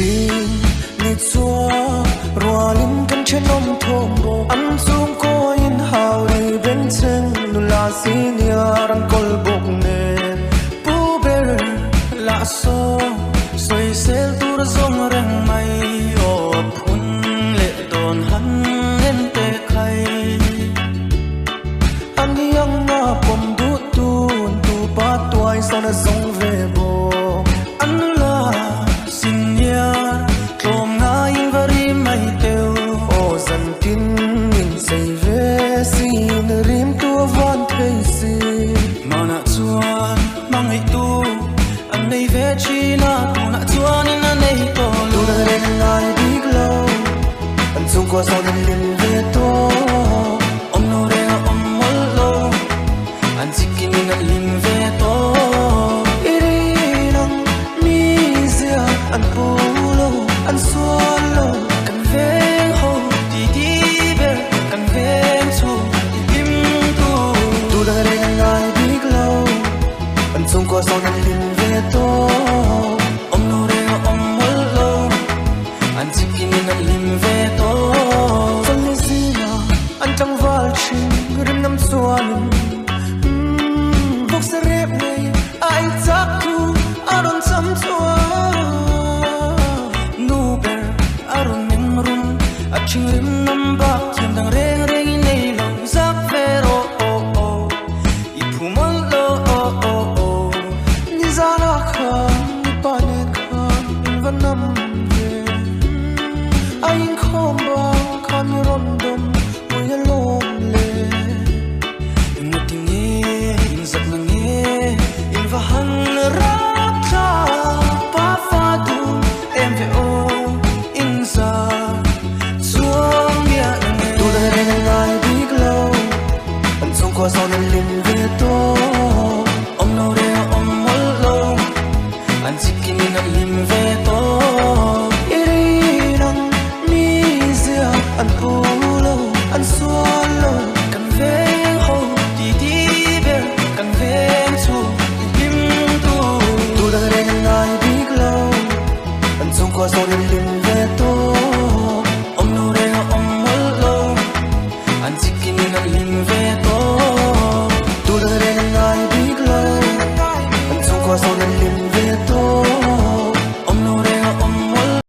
tin ni chua rualin kan chenom thom bo an chung ko in hau ri ben chen nu la senior an kol bok ne pu ber la so soi sel tur zong reng mai o phun le don han en te khai an yang na pom du tun tu pa tuai son zong ve bo an la sinya klom nga in vari mai teu o zan tin in sei ve sin rim tu van thei si mana chuan mangai tu an nei ve china tu na chuan in an nei to lu na ren ngai big low an chung ko son lim ve to om no re om mol lo an chikin in an lim ve to irinang mi zia an pulo an swallow kan veng ho di di ber kan veng chu lim tu da re ngai big low an chung ko son an lim ve to om no re om mol lo an chikin in an lim ve to san ni zia an chang val chin rim nam chuanin vok se rep nei ai chak tu aron cham chua nu ber aron ning rum a ching rim nam ba chim dang reng reng in nei lo zak ve ro o o I phumol lo o o o ni za na khan ni pa ne khan in van nam ve ai in khom ba khan ni ron dom oi alom le in ti ne in zat na ne in va han ra tha pa fa du em ve o in za chuang ya ne tu da re ngai big low an chung ko son an lim ve to om no re om mol lo an chikin in an lim ve to irinang mi zia an pulo an swallow kan veng ho di di ber kan veng chu lim tu da re ngai big low an chung ko son an lim ve to